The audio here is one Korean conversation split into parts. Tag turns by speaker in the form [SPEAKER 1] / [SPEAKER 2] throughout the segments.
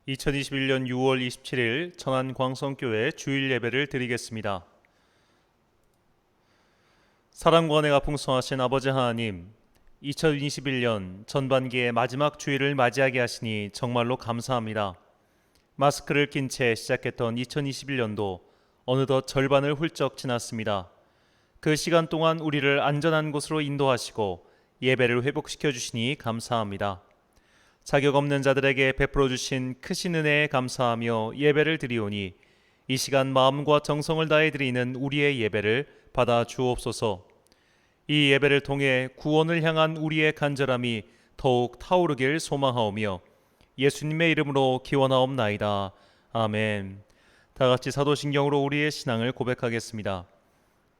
[SPEAKER 1] 2021년 6월 27일 천안광성교회 주일 예배를 드리겠습니다. 사랑과 은혜가 풍성하신 아버지 하나님, 2021년 전반기의 마지막 주일을 맞이하게 하시니 정말로 감사합니다. 마스크를 낀 채 시작했던 2021년도 어느덧 절반을 훌쩍 지났습니다. 그 시간 동안 우리를 안전한 곳으로 인도하시고 예배를 회복시켜 주시니 감사합니다. 자격 없는 자들에게 베풀어 주신 크신 은혜에 감사하며 예배를 드리오니 이 시간 마음과 정성을 다해 드리는 우리의 예배를 받아 주옵소서. 이 예배를 통해 구원을 향한 우리의 간절함이 더욱 타오르길 소망하오며 예수님의 이름으로 기원하옵나이다. 아멘. 다 같이 사도신경으로 우리의 신앙을 고백하겠습니다.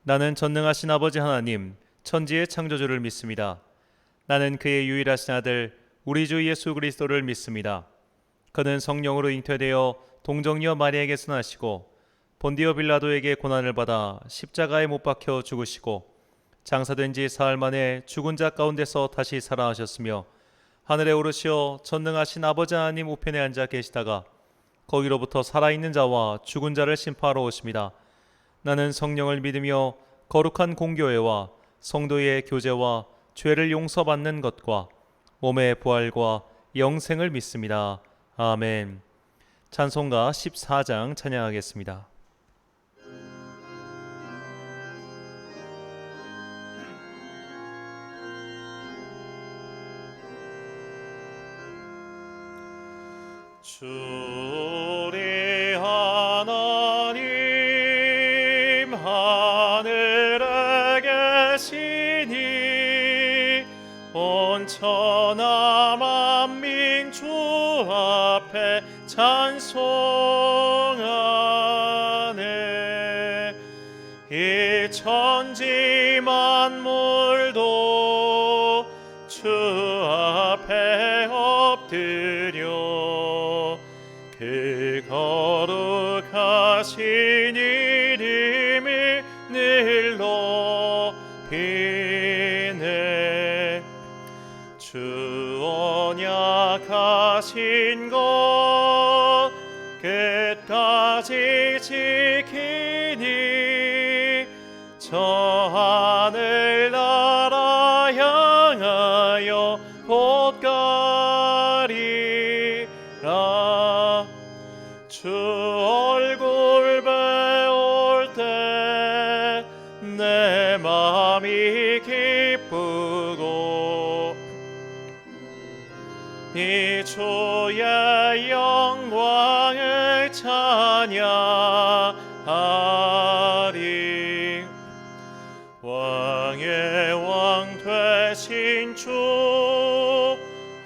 [SPEAKER 1] 나는 전능하신 아버지 하나님, 천지의 창조주를 믿습니다. 나는 그의 유일하신 아들 우리 주 예수 그리스도를 믿습니다. 그는 성령으로 잉태되어 동정녀 마리아에게서 나시고 본디오 빌라도에게 고난을 받아 십자가에 못 박혀 죽으시고 장사된 지 사흘 만에 죽은 자 가운데서 다시 살아나셨으며 하늘에 오르시어 전능하신 아버지 하나님 우편에 앉아 계시다가 거기로부터 살아있는 자와 죽은 자를 심판하러 오십니다. 나는 성령을 믿으며 거룩한 공교회와 성도의 교제와 죄를 용서받는 것과 몸의 부활과 영생을 믿습니다. 아멘. 찬송가 14장 찬양하겠습니다. 주리 하나님 하늘에 계시니 온 천하 만민 주 앞에 찬송하네. 이 천지 만물도 주 앞에 엎드려 그 거룩하신 이름을 늘 높이네. 주 언약하신 것 끝까지 지키니 저 하늘나라 향하여 곧 가리라. 주 얼굴 배울 때 내 마음이 기쁘고 이 주의 영광을 찬양하리. 왕의 왕 되신 주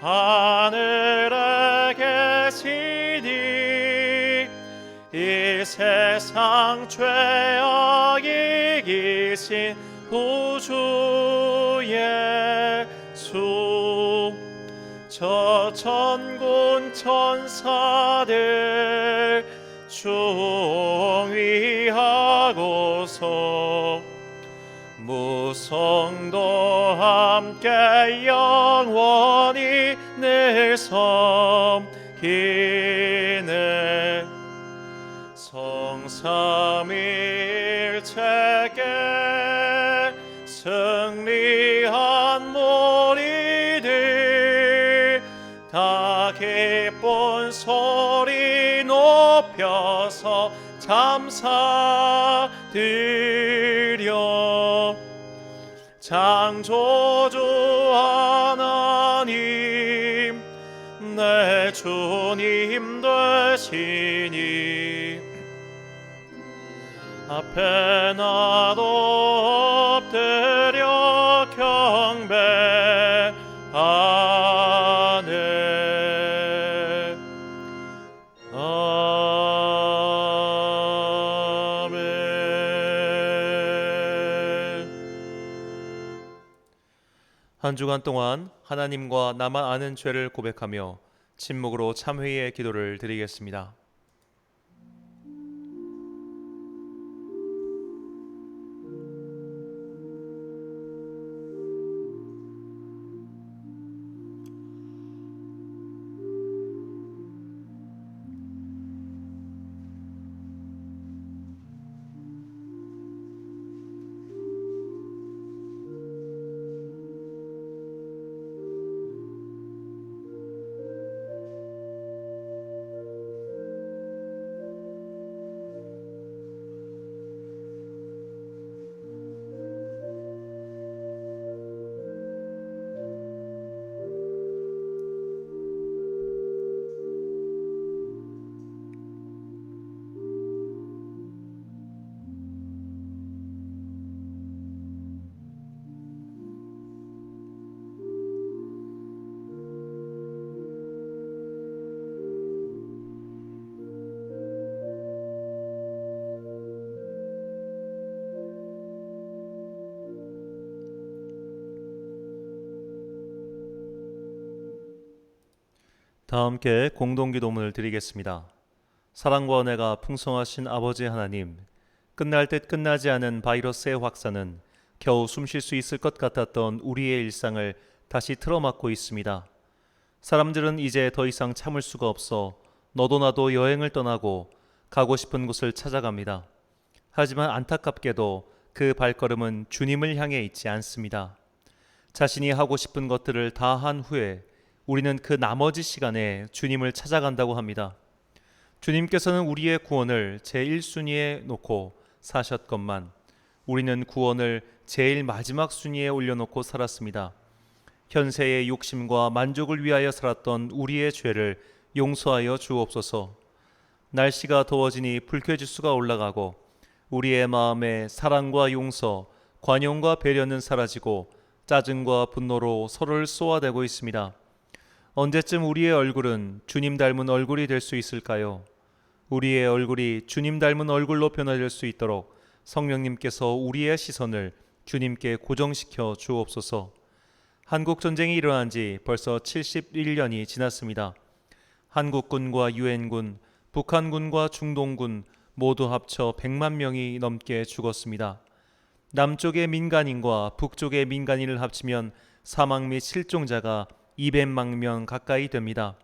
[SPEAKER 1] 하늘에 계시니 이 세상 죄악 이기신 구주 예수 저 천군 천사들 중위하고서 무성도 함께 영원히 늘 섬기네. 성삼일체께 승리한 무리들 다 기쁜 소리 높여서 감사드려. 창조주 하나님 내 주님 되시니 앞에 나도 엎드려 경배하네. 아멘. 한 주간 동안 하나님과 나만 아는 죄를 고백하며 침묵으로 참회의 기도를 드리겠습니다. 다 함께 공동기도문을 드리겠습니다. 사랑과 은혜가 풍성하신 아버지 하나님, 끝날 듯 끝나지 않은 바이러스의 확산은 겨우 숨 쉴 수 있을 것 같았던 우리의 일상을 다시 틀어막고 있습니다. 사람들은 이제 더 이상 참을 수가 없어 너도 나도 여행을 떠나고 가고 싶은 곳을 찾아갑니다. 하지만 안타깝게도 그 발걸음은 주님을 향해 있지 않습니다. 자신이 하고 싶은 것들을 다 한 후에 우리는 그 나머지 시간에 주님을 찾아간다고 합니다. 주님께서는 우리의 구원을 제1순위에 놓고 사셨건만 우리는 구원을 제일 마지막 순위에 올려놓고 살았습니다. 현세의 욕심과 만족을 위하여 살았던 우리의 죄를 용서하여 주옵소서. 날씨가 더워지니 불쾌지수가 올라가고 우리의 마음에 사랑과 용서, 관용과 배려는 사라지고 짜증과 분노로 서로를 쏘아대고 있습니다. 언제쯤 우리의 얼굴은 주님 닮은 얼굴이 될 수 있을까요? 우리의 얼굴이 주님 닮은 얼굴로 변화될 수 있도록 성령님께서 우리의 시선을 주님께 고정시켜 주옵소서. 한국 전쟁이 일어난 지 벌써 71년이 지났습니다. 한국군과 유엔군, 북한군과 중동군 모두 합쳐 100만 명이 넘게 죽었습니다. 남쪽의 민간인과 북쪽의 민간인을 합치면 사망 및 실종자가 200만 명 가까이 됩니다.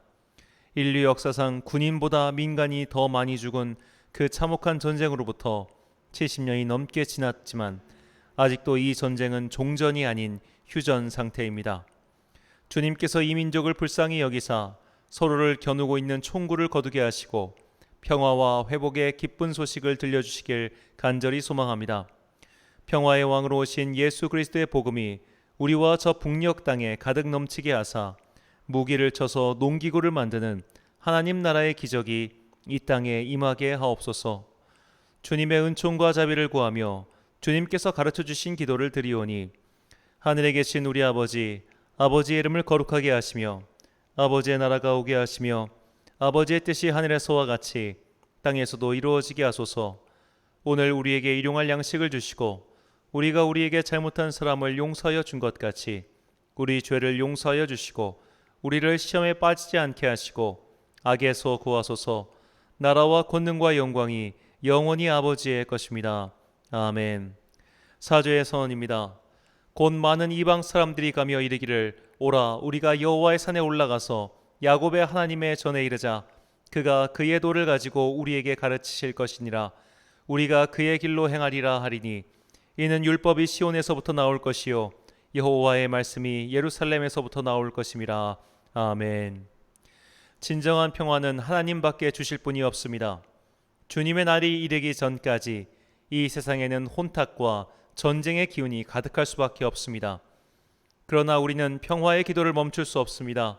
[SPEAKER 1] 인류 역사상 군인보다 민간이 더 많이 죽은 그 참혹한 전쟁으로부터 70년이 넘게 지났지만 아직도 이 전쟁은 종전이 아닌 휴전 상태입니다. 주님께서 이 민족을 불쌍히 여기사 서로를 겨누고 있는 총구를 거두게 하시고 평화와 회복의 기쁜 소식을 들려주시길 간절히 소망합니다. 평화의 왕으로 오신 예수 그리스도의 복음이 우리와 저 북녘 땅에 가득 넘치게 하사 무기를 쳐서 농기구를 만드는 하나님 나라의 기적이 이 땅에 임하게 하옵소서. 주님의 은총과 자비를 구하며 주님께서 가르쳐 주신 기도를 드리오니 하늘에 계신 우리 아버지, 아버지의 이름을 거룩하게 하시며 아버지의 나라가 오게 하시며 아버지의 뜻이 하늘에서와 같이 땅에서도 이루어지게 하소서. 오늘 우리에게 일용할 양식을 주시고 우리가 우리에게 잘못한 사람을 용서하여 준 것 같이 우리 죄를 용서하여 주시고 우리를 시험에 빠지지 않게 하시고 악에서 구하소서. 나라와 권능과 영광이 영원히 아버지의 것입니다. 아멘. 사죄의 선언입니다. 곧 많은 이방 사람들이 가며 이르기를 오라 우리가 여호와의 산에 올라가서 야곱의 하나님의 전에 이르자 그가 그의 도를 가지고 우리에게 가르치실 것이니라. 우리가 그의 길로 행하리라 하리니 이는 율법이 시온에서부터 나올 것이요 여호와의 말씀이 예루살렘에서부터 나올 것임이라. 아멘. 진정한 평화는 하나님밖에 주실 분이 없습니다. 주님의 날이 이르기 전까지 이 세상에는 혼탁과 전쟁의 기운이 가득할 수밖에 없습니다. 그러나 우리는 평화의 기도를 멈출 수 없습니다.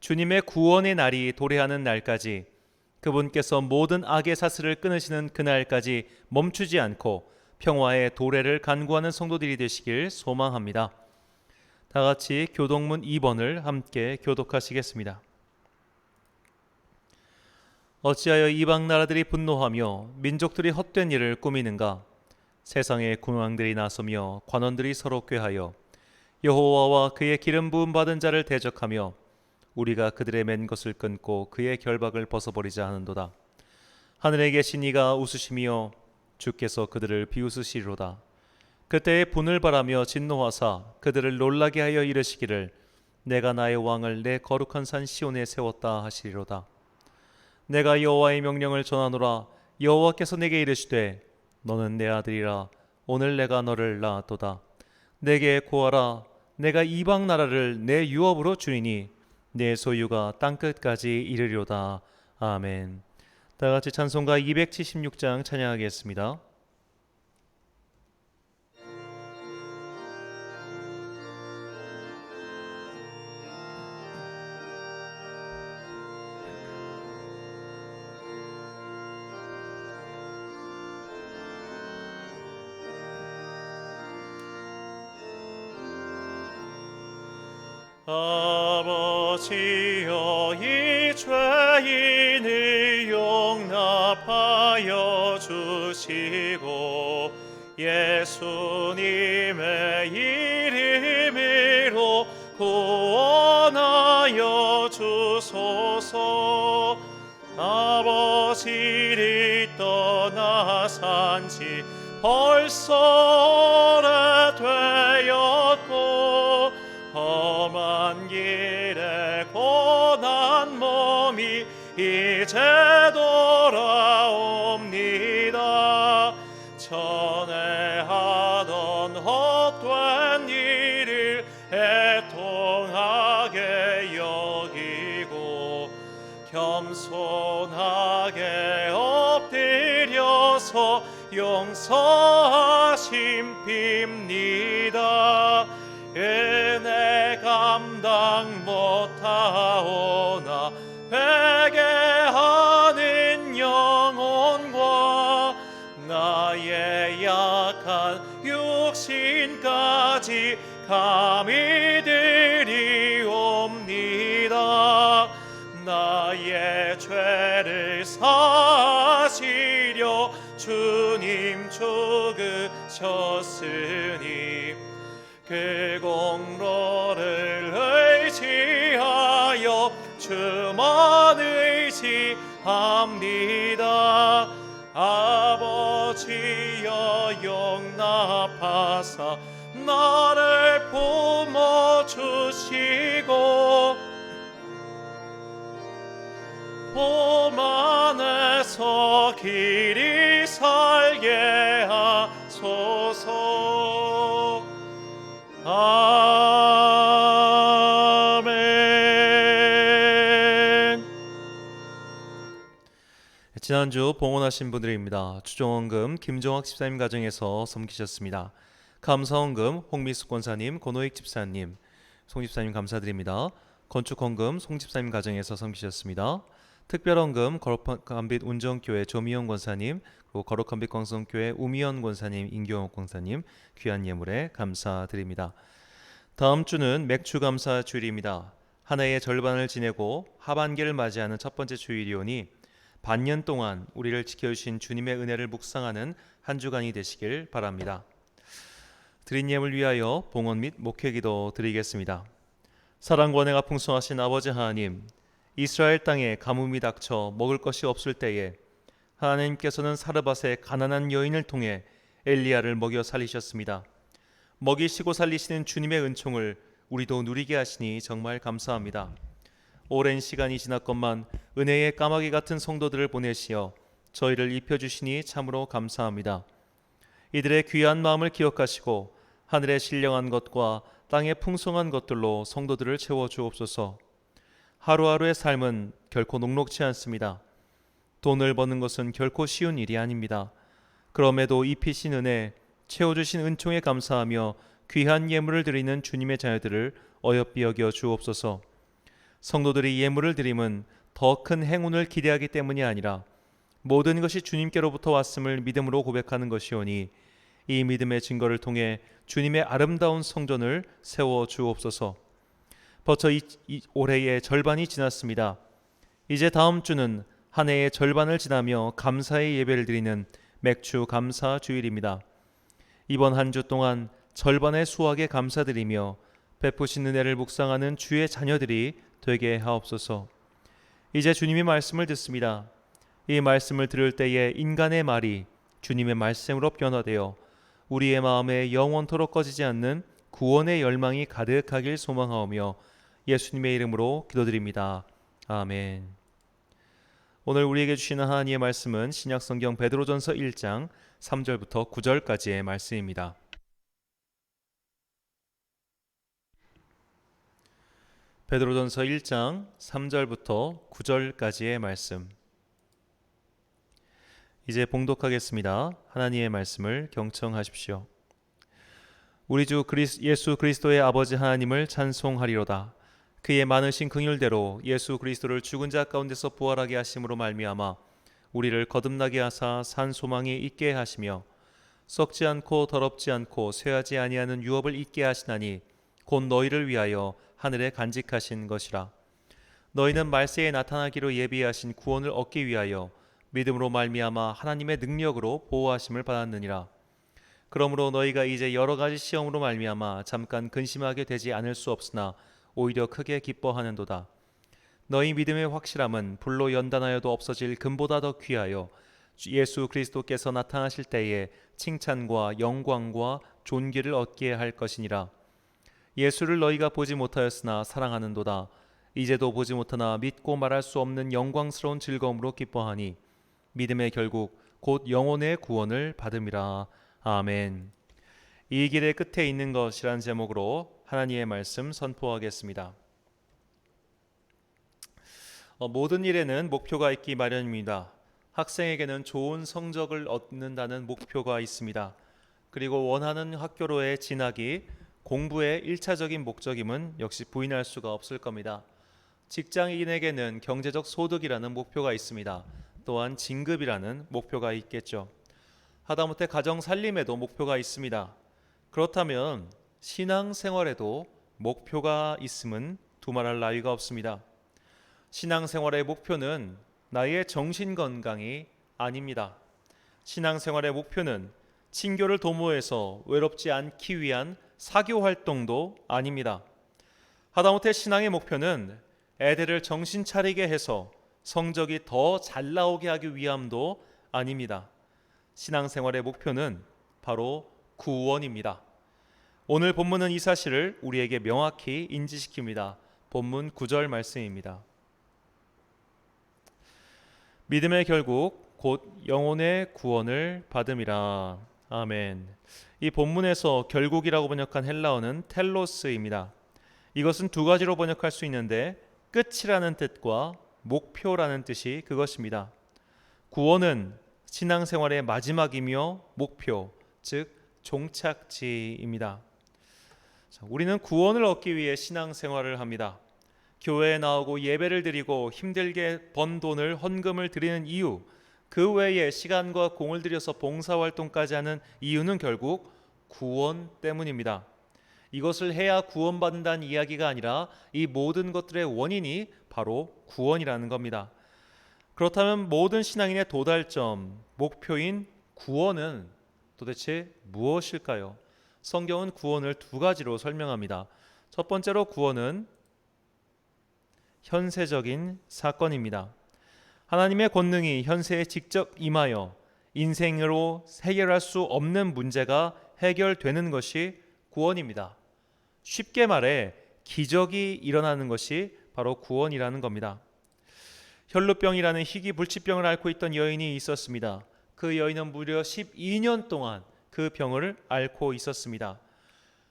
[SPEAKER 1] 주님의 구원의 날이 도래하는 날까지 그분께서 모든 악의 사슬을 끊으시는 그날까지 멈추지 않고 평화의 도래를 간구하는 성도들이 되시길 소망합니다. 다 같이 교동문 2번을 함께 교독하시겠습니다. 어찌하여 이방 나라들이 분노하며 민족들이 헛된 일을 꾸미는가? 세상의 군왕들이 나서며 관원들이 서로 꾀하여 여호와와 그의 기름 부음 받은 자를 대적하며 우리가 그들의 맨 것을 끊고 그의 결박을 벗어버리자 하는도다. 하늘에 계신 이가 웃으시며 주께서 그들을 비웃으시리로다. 그때에 분을 바라며 진노하사 그들을 놀라게 하여 이르시기를 내가 나의 왕을 내 거룩한 산 시온에 세웠다 하시리로다. 내가 여호와의 명령을 전하노라. 여호와께서 내게 이르시되 너는 내 아들이라. 오늘 내가 너를 낳았도다. 내게 구하라. 내가 이방 나라를 내 유업으로 주리니 내 소유가 땅끝까지 이르리로다. 아멘. 다 같이 찬송가 276장 찬양하겠습니다. 아버지여 이 죄인을 용납하여 주시고 예수님의 이름으로 구원하여 주소서. 주옵소서. 아버지를 떠나 산지 벌써 오래되었고 험한 길에 고난 몸이 이제 돌아옵니다. 전에 하던 헛된 일을 애통하게 여기고 겸손하게 엎드려서 용서하심 빕니다. 은혜 감당 못하오나 회개하는 영혼과 나의 약한 육신까지 감히 드리옵니다. 나의 죄를 사시려 주님 죽으셨으니 그 공로를 의지하여 주만 의지합니다. 아버지여 용납하사 나를 품어주시고 봄 안에서 길이 살게 하소서. 아멘. 지난주 봉헌하신 분들입니다. 추종헌금 김종학 집사님 가정에서 섬기셨습니다. 감사헌금 홍미숙 권사님, 고노익 집사님, 송 집사님 감사드립니다. 건축헌금 송 집사님 가정에서 섬기셨습니다. 특별헌금 거룩한빛 운정교회 조미영 권사님, 그리고 거룩한빛 광성교회 우미연 권사님, 임경옥 권사님 귀한 예물에 감사드립니다. 다음 주는 맥주 감사 주일입니다. 한 해의 절반을 지내고 하반기를 맞이하는 첫 번째 주일이오니 반년 동안 우리를 지켜주신 주님의 은혜를 묵상하는 한 주간이 되시길 바랍니다. 드린 예물 위하여 봉헌 및 목회기도 드리겠습니다. 사랑과 은혜가 풍성하신 아버지 하나님, 이스라엘 땅에 가뭄이 닥쳐 먹을 것이 없을 때에 하나님께서는 사르밧의 가난한 여인을 통해 엘리야를 먹여 살리셨습니다. 먹이시고 살리시는 주님의 은총을 우리도 누리게 하시니 정말 감사합니다. 오랜 시간이 지났건만 은혜의 까마귀 같은 성도들을 보내시어 저희를 입혀주시니 참으로 감사합니다. 이들의 귀한 마음을 기억하시고 하늘의 신령한 것과 땅의 풍성한 것들로 성도들을 채워주옵소서. 하루하루의 삶은 결코 녹록지 않습니다. 돈을 버는 것은 결코 쉬운 일이 아닙니다. 그럼에도 입히신 은혜, 채워주신 은총에 감사하며 귀한 예물을 드리는 주님의 자녀들을 어여삐 여겨 주옵소서. 성도들이 예물을 드림은 더 큰 행운을 기대하기 때문이 아니라 모든 것이 주님께로부터 왔음을 믿음으로 고백하는 것이오니 이 믿음의 증거를 통해 주님의 아름다운 성전을 세워 주옵소서. 벌써 올해의 절반이 지났습니다. 이제 다음 주는 한 해의 절반을 지나며 감사의 예배를 드리는 맥주 감사 주일입니다. 이번 한 주 동안 절반의 수확에 감사드리며 베푸신 은혜를 묵상하는 주의 자녀들이 되게 하옵소서. 이제 주님의 말씀을 듣습니다. 이 말씀을 들을 때에 인간의 말이 주님의 말씀으로 변화되어 우리의 마음에 영원토록 꺼지지 않는 구원의 열망이 가득하길 소망하오며 예수님의 이름으로 기도드립니다. 아멘. 오늘 우리에게 주시는 하나님의 말씀은 신약성경 베드로전서 1장 3절부터 9절까지의 말씀입니다. 베드로전서 1장 3절부터 9절까지의 말씀. 이제 봉독하겠습니다. 하나님의 말씀을 경청하십시오. 우리 주 예수 그리스도의 아버지 하나님을 찬송하리로다. 그의 많으신 긍휼대로 예수 그리스도를 죽은 자 가운데서 부활하게 하심으로 말미암아 우리를 거듭나게 하사 산 소망이 있게 하시며 썩지 않고 더럽지 않고 쇠하지 아니하는 유업을 있게 하시나니 곧 너희를 위하여 하늘에 간직하신 것이라. 너희는 말세에 나타나기로 예비하신 구원을 얻기 위하여 믿음으로 말미암아 하나님의 능력으로 보호하심을 받았느니라. 그러므로 너희가 이제 여러 가지 시험으로 말미암아 잠깐 근심하게 되지 않을 수 없으나 오히려 크게 기뻐하는도다. 너희 믿음의 확실함은 불로 연단하여도 없어질 금보다 더 귀하여 예수 그리스도께서 나타나실 때에 칭찬과 영광과 존귀를 얻게 할 것이니라. 예수를 너희가 보지 못하였으나 사랑하는도다. 이제도 보지 못하나 믿고 말할 수 없는 영광스러운 즐거움으로 기뻐하니 믿음의 결국 곧 영혼의 구원을 받음이라. 아멘. 이 길의 끝에 있는 것이란 제목으로 하나님의 말씀 선포하겠습니다. 모든 일에는 목표가 있기 마련입니다. 학생에게는 좋은 성적을 얻는다는 목표가 있습니다. 그리고 원하는 학교로의 진학이 공부의 1차적인 목적임은 역시 부인할 수가 없을 겁니다. 직장인에게는 경제적 소득이라는 목표가 있습니다. 또한 진급이라는 목표가 있겠죠. 하다못해 가정 살림에도 목표가 있습니다. 그렇다면 신앙생활에도 목표가 있음은 두말할 나위가 없습니다. 신앙생활의 목표는 나의 정신건강이 아닙니다. 신앙생활의 목표는 친교를 도모해서 외롭지 않기 위한 사교활동도 아닙니다. 하다못해 신앙의 목표는 애들을 정신 차리게 해서 성적이 더 잘 나오게 하기 위함도 아닙니다. 신앙생활의 목표는 바로 구원입니다. 오늘 본문은 이 사실을 우리에게 명확히 인지시킵니다. 본문 9절 말씀입니다. 믿음의 결국 곧 영혼의 구원을 받음이라. 아멘. 이 본문에서 결국이라고 번역한 헬라어는 텔로스입니다. 이것은 두 가지로 번역할 수 있는데 끝이라는 뜻과 목표라는 뜻이 그것입니다. 구원은 신앙생활의 마지막이며 목표, 즉 종착지입니다. 우리는 구원을 얻기 위해 신앙생활을 합니다. 교회에 나오고 예배를 드리고 힘들게 번 돈을 헌금을 드리는 이유, 그 외에 시간과 공을 들여서 봉사활동까지 하는 이유는 결국 구원 때문입니다. 이것을 해야 구원받는다는 이야기가 아니라 이 모든 것들의 원인이 바로 구원이라는 겁니다. 그렇다면 모든 신앙인의 도달점, 목표인 구원은 도대체 무엇일까요? 성경은 구원을 두 가지로 설명합니다. 첫 번째로 구원은 현세적인 사건입니다. 하나님의 권능이 현세에 직접 임하여 인생으로 해결할 수 없는 문제가 해결되는 것이 구원입니다. 쉽게 말해 기적이 일어나는 것이 바로 구원이라는 겁니다. 혈루병이라는 희귀불치병을 앓고 있던 여인이 있었습니다. 그 여인은 무려 12년 동안 그 병을 앓고 있었습니다.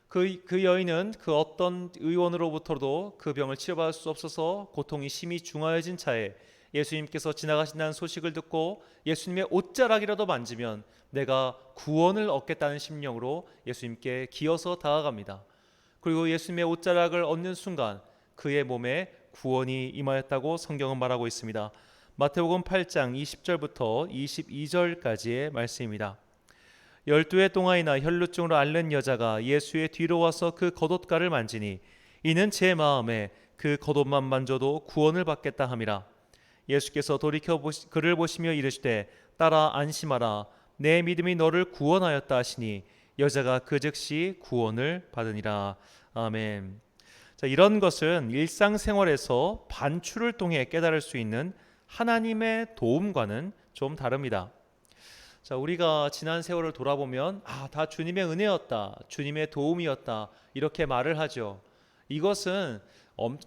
[SPEAKER 1] 그 여인은 그 어떤 의원으로부터도 그 병을 치료받을 수 없어서 고통이 심히 중하여진 차에 예수님께서 지나가신다는 소식을 듣고 예수님의 옷자락이라도 만지면 내가 구원을 얻겠다는 심령으로 예수님께 기어서 다가갑니다. 그리고 예수님의 옷자락을 얻는 순간 그의 몸에 구원이 임하였다고 성경은 말하고 있습니다. 마태복음 8장 20절부터 22절까지의 말씀입니다. 12의 동아이나 혈루증으로 앓는 여자가 예수의 뒤로 와서 그 겉옷가를 만지니 이는 제 마음에 그 겉옷만 만져도 구원을 받겠다 함이라. 예수께서 돌이켜 그를 보시며 이르시되 따라 안심하라 내 믿음이 너를 구원하였다 하시니 여자가 그 즉시 구원을 받으니라. 아멘. 자, 이런 것은 일상생활에서 반추를 통해 깨달을 수 있는 하나님의 도움과는 좀 다릅니다. 자, 우리가 지난 세월을 돌아보면 다 주님의 은혜였다, 주님의 도움이었다 이렇게 말을 하죠. 이것은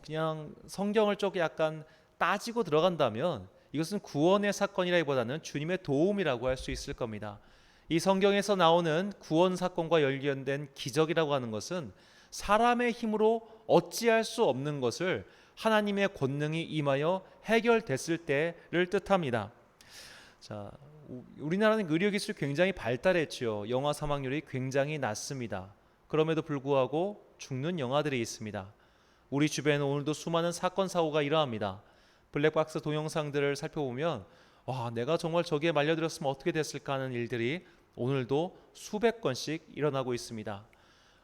[SPEAKER 1] 그냥 성경을 좀 약간 따지고 들어간다면 이것은 구원의 사건이라기보다는 주님의 도움이라고 할 수 있을 겁니다. 이 성경에서 나오는 구원 사건과 연결된 기적이라고 하는 것은 사람의 힘으로 어찌할 수 없는 것을 하나님의 권능이 임하여 해결됐을 때를 뜻합니다. 자, 우리나라는 의료기술이 굉장히 발달했죠. 영아 사망률이 굉장히 낮습니다. 그럼에도 불구하고 죽는 영아들이 있습니다. 우리 주변에 오늘도 수많은 사건 사고가 일어납니다. 블랙박스 동영상들을 살펴보면 내가 정말 저기에 말려들었으면 어떻게 됐을까 하는 일들이 오늘도 수백 건씩 일어나고 있습니다.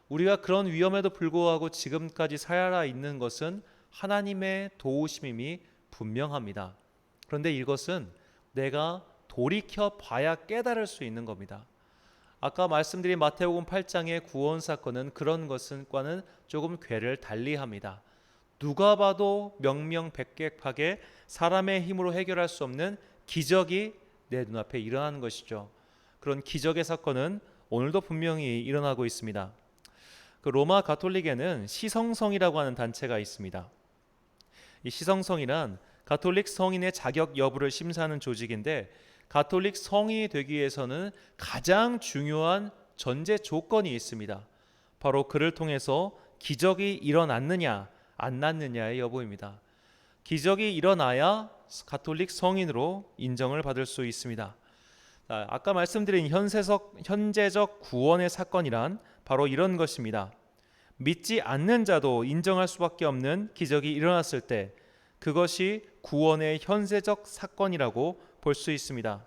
[SPEAKER 1] 우리가 그런 위험에도 불구하고 지금까지 살아 있는 것은 하나님의 도우심임이 분명합니다. 그런데 이것은 내가 돌이켜 봐야 깨달을 수 있는 겁니다. 아까 말씀드린 마태복음 8장의 구원 사건은 그런 것과는 조금 궤를 달리합니다. 누가 봐도 명명백백하게 사람의 힘으로 해결할 수 없는 기적이 내 눈앞에 일어나는 것이죠. 그런 기적의 사건은 오늘도 분명히 일어나고 있습니다. 그 로마 가톨릭에는 시성성이라고 하는 단체가 있습니다. 이 시성성이란 가톨릭 성인의 자격 여부를 심사하는 조직인데, 가톨릭 성인이 되기 위해서는 가장 중요한 전제 조건이 있습니다. 바로 그를 통해서 기적이 일어났느냐 안 났느냐의 여부입니다. 기적이 일어나야 가톨릭 성인으로 인정을 받을 수 있습니다. 아까 말씀드린 현재적 구원의 사건이란 바로 이런 것입니다. 믿지 않는 자도 인정할 수밖에 없는 기적이 일어났을 때 그것이 구원의 현재적 사건이라고 볼 수 있습니다.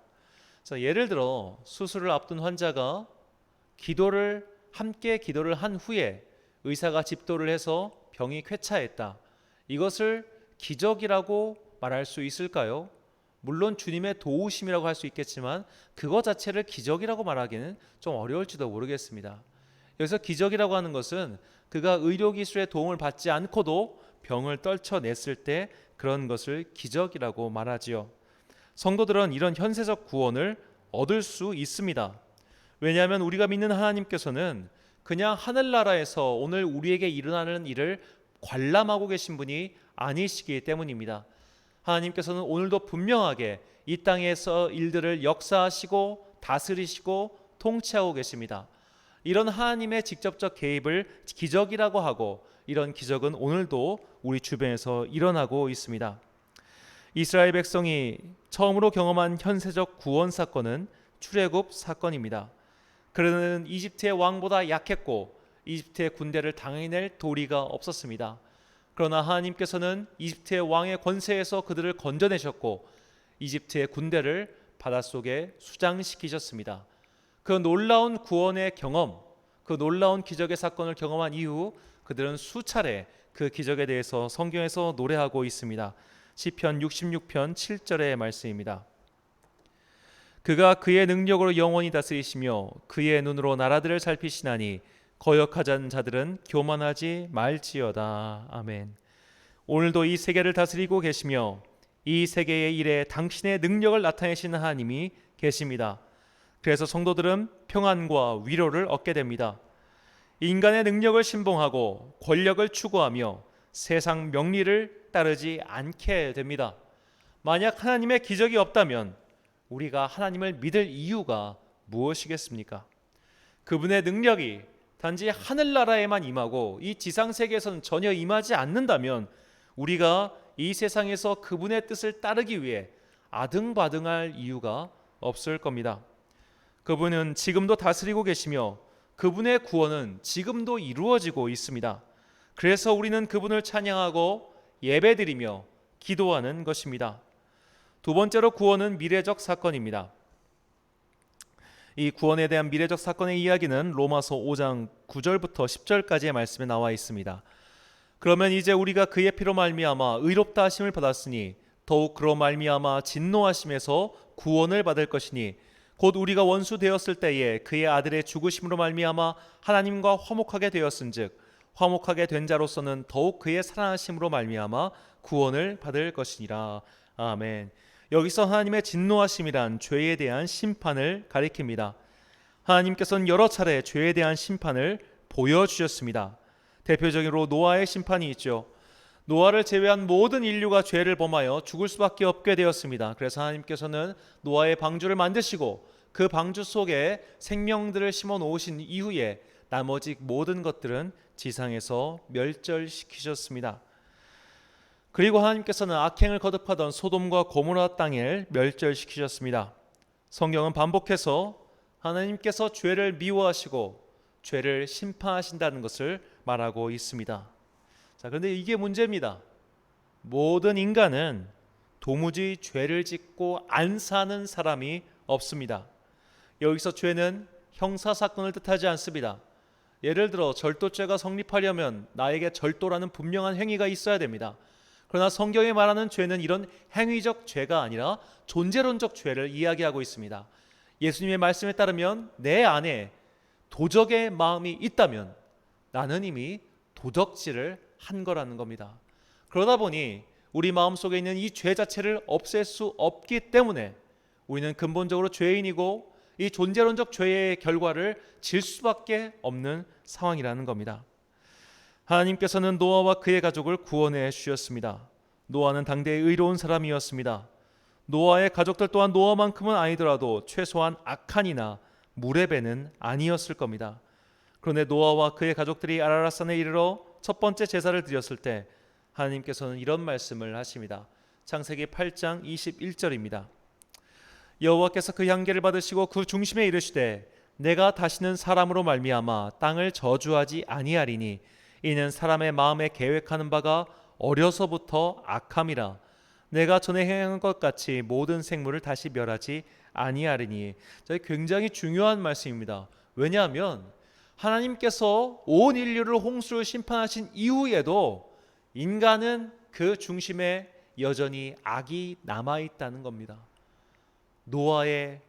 [SPEAKER 1] 예를 들어 수술을 앞둔 환자가 함께 기도를 한 후에 의사가 집도를 해서 병이 쾌차했다. 이것을 기적이라고 말할 수 있을까요? 물론 주님의 도우심이라고 할 수 있겠지만 그것 자체를 기적이라고 말하기는 좀 어려울지도 모르겠습니다. 여기서 기적이라고 하는 것은 그가 의료기술의 도움을 받지 않고도 병을 떨쳐냈을 때 그런 것을 기적이라고 말하지요. 성도들은 이런 현세적 구원을 얻을 수 있습니다. 왜냐하면 우리가 믿는 하나님께서는 그냥 하늘나라에서 오늘 우리에게 일어나는 일을 관람하고 계신 분이 아니시기 때문입니다. 하나님께서는 오늘도 분명하게 이 땅에서 일들을 역사하시고 다스리시고 통치하고 계십니다. 이런 하나님의 직접적 개입을 기적이라고 하고, 이런 기적은 오늘도 우리 주변에서 일어나고 있습니다. 이스라엘 백성이 처음으로 경험한 현세적 구원 사건은 출애굽 사건입니다. 그들은 이집트의 왕보다 약했고 이집트의 군대를 당해낼 도리가 없었습니다. 그러나 하나님께서는 이집트의 왕의 권세에서 그들을 건져내셨고 이집트의 군대를 바닷속에 수장시키셨습니다. 그 놀라운 구원의 경험, 그 놀라운 기적의 사건을 경험한 이후 그들은 수차례 그 기적에 대해서 성경에서 노래하고 있습니다. 시편 66편 7절의 말씀입니다. 그가 그의 능력으로 영원히 다스리시며 그의 눈으로 나라들을 살피시나니 거역하자는 자들은 교만하지 말지어다. 아멘. 오늘도 이 세계를 다스리고 계시며 이 세계의 일에 당신의 능력을 나타내시는 하나님이 계십니다. 그래서 성도들은 평안과 위로를 얻게 됩니다. 인간의 능력을 신봉하고 권력을 추구하며 세상 명리를 따르지 않게 됩니다. 만약 하나님의 기적이 없다면 우리가 하나님을 믿을 이유가 무엇이겠습니까? 그분의 능력이 단지 하늘나라에만 임하고 이 지상세계에서는 전혀 임하지 않는다면 우리가 이 세상에서 그분의 뜻을 따르기 위해 아등바등할 이유가 없을 겁니다. 그분은 지금도 다스리고 계시며 그분의 구원은 지금도 이루어지고 있습니다. 그래서 우리는 그분을 찬양하고 예배드리며 기도하는 것입니다. 두 번째로 구원은 미래적 사건입니다. 이 구원에 대한 미래적 사건의 이야기는 로마서 5장 9절부터 10절까지의 말씀에 나와 있습니다. 그러면 이제 우리가 그의 피로 말미암아 의롭다 하심을 받았으니 더욱 그로 말미암아 진노하심에서 구원을 받을 것이니 곧 우리가 원수 되었을 때에 그의 아들의 죽으심으로 말미암아 하나님과 화목하게 되었은즉 화목하게 된 자로서는 더욱 그의 살아나심으로 말미암아 구원을 받을 것이니라. 아멘. 여기서 하나님의 진노하심이란 죄에 대한 심판을 가리킵니다. 하나님께서는 여러 차례 죄에 대한 심판을 보여주셨습니다. 대표적으로 노아의 심판이 있죠. 노아를 제외한 모든 인류가 죄를 범하여 죽을 수밖에 없게 되었습니다. 그래서 하나님께서는 노아의 방주를 만드시고 그 방주 속에 생명들을 심어 놓으신 이후에 나머지 모든 것들은 지상에서 멸절시키셨습니다. 그리고 하나님께서는 악행을 거듭하던 소돔과 고모라 땅을 멸절시키셨습니다. 성경은 반복해서 하나님께서 죄를 미워하시고 죄를 심판하신다는 것을 말하고 있습니다. 자, 그런데 이게 문제입니다. 모든 인간은 도무지 죄를 짓고 안 사는 사람이 없습니다. 여기서 죄는 형사사건을 뜻하지 않습니다. 예를 들어 절도죄가 성립하려면 나에게 절도라는 분명한 행위가 있어야 됩니다. 그러나 성경이 말하는 죄는 이런 행위적 죄가 아니라 존재론적 죄를 이야기하고 있습니다. 예수님의 말씀에 따르면 내 안에 도적의 마음이 있다면 나는 이미 도적질을 한 거라는 겁니다. 그러다 보니 우리 마음속에 있는 이 죄 자체를 없앨 수 없기 때문에 우리는 근본적으로 죄인이고 이 존재론적 죄의 결과를 질 수밖에 없는 상황이라는 겁니다. 하나님께서는 노아와 그의 가족을 구원해 주셨습니다. 노아는 당대의 의로운 사람이었습니다. 노아의 가족들 또한 노아만큼은 아니더라도 최소한 악한 이나 물의 배는 아니었을 겁니다. 그런데 노아와 그의 가족들이 아라랏산에 이르러 첫 번째 제사를 드렸을 때 하나님께서는 이런 말씀을 하십니다. 창세기 8장 21절입니다. 여호와께서 그 향기를 받으시고 그 중심에 이르시되 내가 다시는 사람으로 말미암아 땅을 저주하지 아니하리니 이는 사람의 마음에 계획하는 바가 어려서부터 악함이라. 내가 전에 행한 것 같이 모든 생물을 다시 멸하지 아니하리니. 굉장히 중요한 말씀입니다. 왜냐하면 하나님께서 온 인류를 홍수를 심판하신 이후에도 인간은 그 중심에 여전히 악이 남아있다는 겁니다. 노아의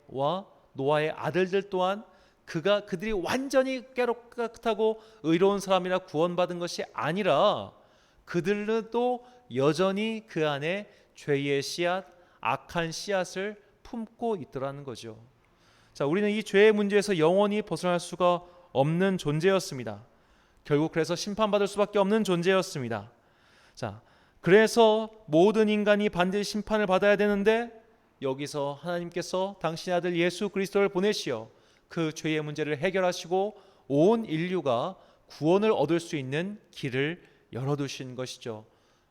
[SPEAKER 1] 아들들 또한 그들이 완전히 깨끗하고 의로운 사람이라 구원받은 것이 아니라 그들도 여전히 그 안에 죄의 씨앗, 악한 씨앗을 품고 있더라는 거죠. 자, 우리는 이 죄의 문제에서 영원히 벗어날 수가 없는 존재였습니다. 결국 그래서 심판받을 수밖에 없는 존재였습니다. 자, 그래서 모든 인간이 반드시 심판을 받아야 되는데 여기서 하나님께서 당신의 아들 예수 그리스도를 보내시어 그 죄의 문제를 해결하시고 온 인류가 구원을 얻을 수 있는 길을 열어두신 것이죠.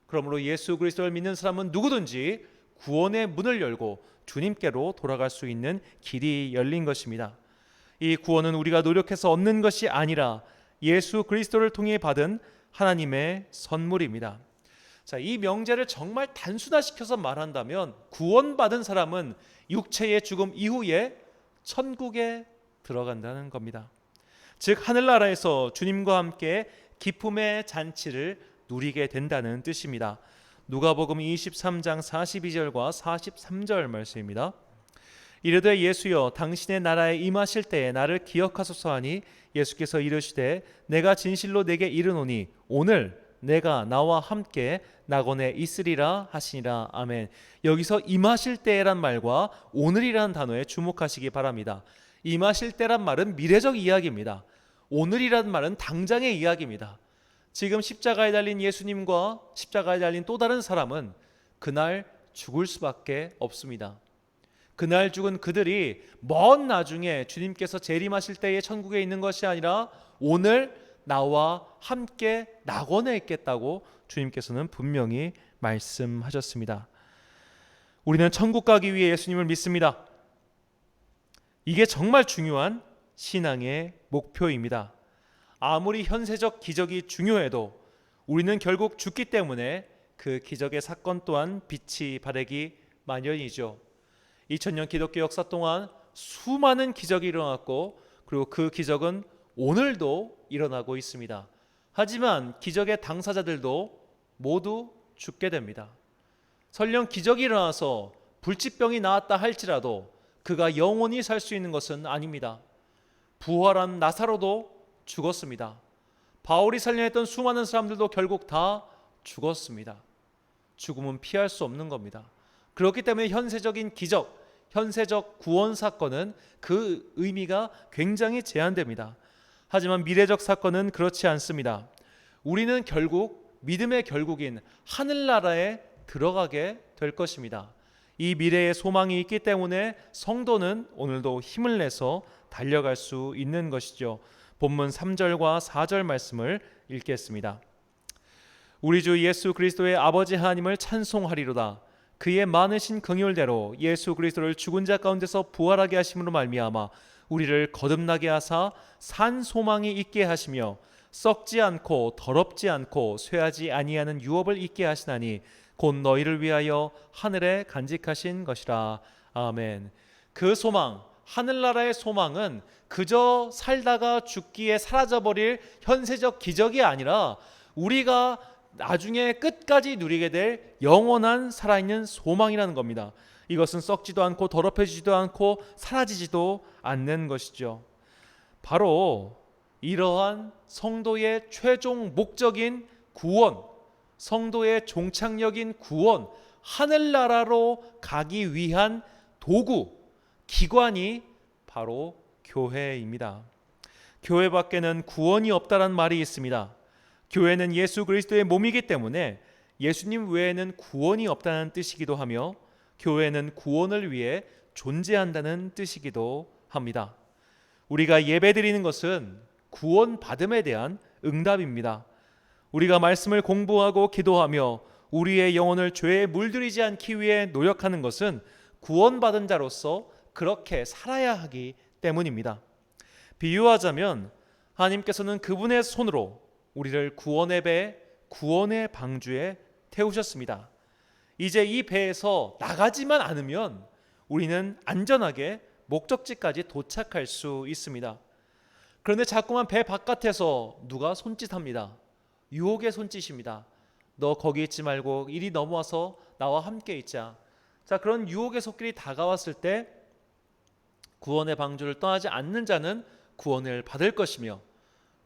[SPEAKER 1] 그러므로 예수 그리스도를 믿는 사람은 누구든지 구원의 문을 열고 주님께로 돌아갈 수 있는 길이 열린 것입니다. 이 구원은 우리가 노력해서 얻는 것이 아니라 예수 그리스도를 통해 받은 하나님의 선물입니다. 자, 이 명제를 정말 단순화시켜서 말한다면 구원받은 사람은 육체의 죽음 이후에 천국에 들어간다는 겁니다. 즉 하늘나라에서 주님과 함께 기쁨의 잔치를 누리게 된다는 뜻입니다. 누가복음 23장 42절과 43절 말씀입니다. 이르되 예수여 당신의 나라에 임하실 때에 나를 기억하소서 하니 예수께서 이르시되 내가 진실로 내게 이르노니 오늘 내가 나와 함께 낙원에 있으리라 하시니라. 아멘. 여기서 임하실 때란 말과 오늘이라는 단어에 주목하시기 바랍니다. 임하실 때란 말은 미래적 이야기입니다. 오늘이라는 말은 당장의 이야기입니다. 지금 십자가에 달린 예수님과 십자가에 달린 또 다른 사람은 그날 죽을 수밖에 없습니다. 그날 죽은 그들이 먼 나중에 주님께서 재림하실 때의 천국에 있는 것이 아니라 오늘 나와 함께 낙원에 있겠다고 주님께서는 분명히 말씀하셨습니다. 우리는 천국 가기 위해 예수님을 믿습니다. 이게 정말 중요한 신앙의 목표입니다. 아무리 현세적 기적이 중요해도 우리는 결국 죽기 때문에 그 기적의 사건 또한 빛이 바라기 마련이죠. 2000년 기독교 역사 동안 수많은 기적이 일어났고 그리고 그 기적은 오늘도 일어나고 있습니다. 하지만 기적의 당사자들도 모두 죽게 됩니다. 설령 기적이 일어나서 불치병이 나았다 할지라도 그가 영원히 살 수 있는 것은 아닙니다. 부활한 나사로도 죽었습니다. 바울이 살려냈던 수많은 사람들도 결국 다 죽었습니다. 죽음은 피할 수 없는 겁니다. 그렇기 때문에 현세적인 기적, 현세적 구원 사건은 그 의미가 굉장히 제한됩니다. 하지만 미래적 사건은 그렇지 않습니다. 우리는 결국 믿음의 결국인 하늘나라에 들어가게 될 것입니다. 이 미래의 소망이 있기 때문에 성도는 오늘도 힘을 내서 달려갈 수 있는 것이죠. 본문 3절과 4절 말씀을 읽겠습니다. 우리 주 예수 그리스도의 아버지 하나님을 찬송하리로다. 그의 많으신 긍휼대로 예수 그리스도를 죽은 자 가운데서 부활하게 하심으로 말미암아 우리를 거듭나게 하사 산 소망이 있게 하시며 썩지 않고 더럽지 않고 쇠하지 아니하는 유업을 있게 하시나니 곧 너희를 위하여 하늘에 간직하신 것이라. 아멘. 그 소망, 하늘나라의 소망은 그저 살다가 죽기에 사라져버릴 현세적 기적이 아니라 우리가 나중에 끝까지 누리게 될 영원한 살아있는 소망이라는 겁니다. 이것은 썩지도 않고 더럽혀지지도 않고 사라지지도 않는 것이죠. 바로 이러한 성도의 최종 목적인 구원, 성도의 종착역인 구원, 하늘나라로 가기 위한 도구, 기관이 바로 교회입니다. 교회 밖에는 구원이 없다는 말이 있습니다. 교회는 예수 그리스도의 몸이기 때문에 예수님 외에는 구원이 없다는 뜻이기도 하며 교회는 구원을 위해 존재한다는 뜻이기도 합니다. 우리가 예배드리는 것은 구원받음에 대한 응답입니다. 우리가 말씀을 공부하고 기도하며 우리의 영혼을 죄에 물들이지 않기 위해 노력하는 것은 구원받은 자로서 그렇게 살아야 하기 때문입니다. 비유하자면 하나님께서는 그분의 손으로 우리를 구원의 배, 구원의 방주에 태우셨습니다. 이제 이 배에서 나가지만 않으면 우리는 안전하게 목적지까지 도착할 수 있습니다. 그런데 자꾸만 배 바깥에서 누가 손짓합니다. 유혹의 손짓입니다. 너 거기 있지 말고 이리 넘어와서 나와 함께 있자. 자, 그런 유혹의 손길이 다가왔을 때 구원의 방주를 떠나지 않는 자는 구원을 받을 것이며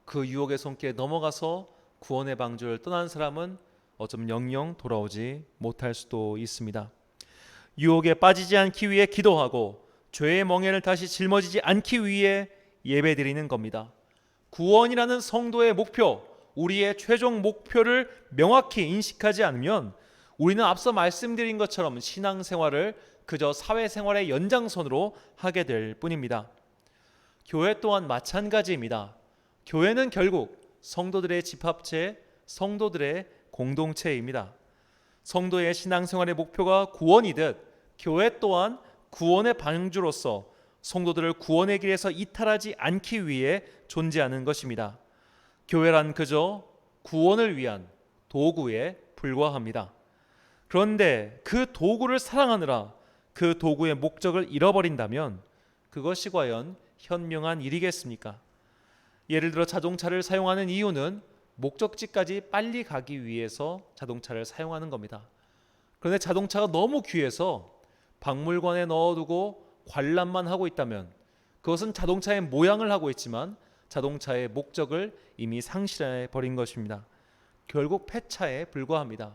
[SPEAKER 1] 그 유혹의 손길에 넘어가서 구원의 방주를 떠난 사람은 어쩌면 영영 돌아오지 못할 수도 있습니다. 유혹에 빠지지 않기 위해 기도하고 죄의 멍에를 다시 짊어지지 않기 위해 예배드리는 겁니다. 구원이라는 성도의 목표, 우리의 최종 목표를 명확히 인식하지 않으면 우리는 앞서 말씀드린 것처럼 신앙생활을 그저 사회생활의 연장선으로 하게 될 뿐입니다. 교회 또한 마찬가지입니다. 교회는 결국 성도들의 집합체, 성도들의 공동체입니다. 성도의 신앙생활의 목표가 구원이듯 교회 또한 구원의 방주로서 성도들을 구원의 길에서 이탈하지 않기 위해 존재하는 것입니다. 교회란 그저 구원을 위한 도구에 불과합니다. 그런데 그 도구를 사랑하느라 그 도구의 목적을 잃어버린다면 그것이 과연 현명한 일이겠습니까? 예를 들어 자동차를 사용하는 이유는 목적지까지 빨리 가기 위해서 자동차를 사용하는 겁니다. 그런데 자동차가 너무 귀해서 박물관에 넣어두고 관람만 하고 있다면 그것은 자동차의 모양을 하고 있지만 자동차의 목적을 이미 상실해 버린 것입니다. 결국 폐차에 불과합니다.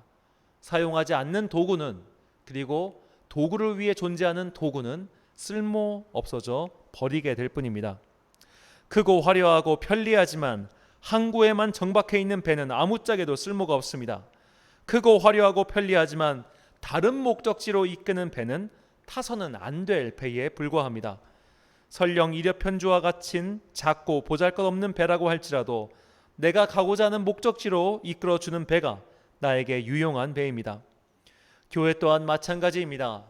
[SPEAKER 1] 사용하지 않는 도구는, 그리고 도구를 위해 존재하는 도구는 쓸모 없어져 버리게 될 뿐입니다. 크고 화려하고 편리하지만 항구에만 정박해 있는 배는 아무짝에도 쓸모가 없습니다. 크고 화려하고 편리하지만 다른 목적지로 이끄는 배는 타서는 안 될 배에 불과합니다. 설령 이력 편주와 갇힌 작고 보잘것없는 배라고 할지라도 내가 가고자 하는 목적지로 이끌어주는 배가 나에게 유용한 배입니다. 교회 또한 마찬가지입니다.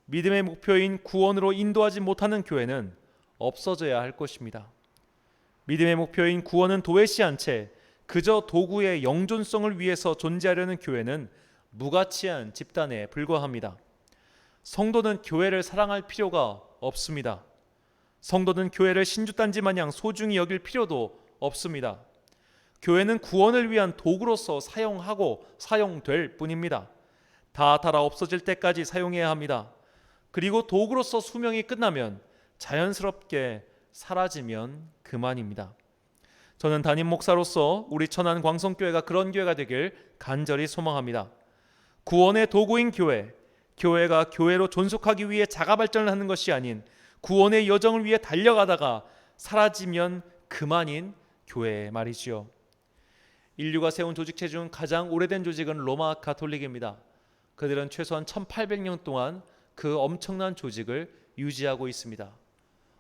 [SPEAKER 1] 믿음의 목표인 구원으로 인도하지 못하는 교회는 없어져야 할 것입니다. 믿음의 목표인 구원은 도외시한 채 그저 도구의 영존성을 위해서 존재하려는 교회는 무가치한 집단에 불과합니다. 성도는 교회를 사랑할 필요가 없습니다. 성도는 교회를 신주단지 마냥 소중히 여길 필요도 없습니다. 교회는 구원을 위한 도구로서 사용하고 사용될 뿐입니다. 다 닳아 없어질 때까지 사용해야 합니다. 그리고 도구로서 수명이 끝나면 자연스럽게 사라지면 그만입니다. 저는 담임 목사로서 우리 천안 광성교회가 그런 교회가 되길 간절히 소망합니다. 구원의 도구인 교회, 교회가 교회로 존속하기 위해 자가발전을 하는 것이 아닌 구원의 여정을 위해 달려가다가 사라지면 그만인 교회 말이지요. 인류가 세운 조직체 중 가장 오래된 조직은 로마 가톨릭입니다. 그들은 최소한 1800년 동안 그 엄청난 조직을 유지하고 있습니다.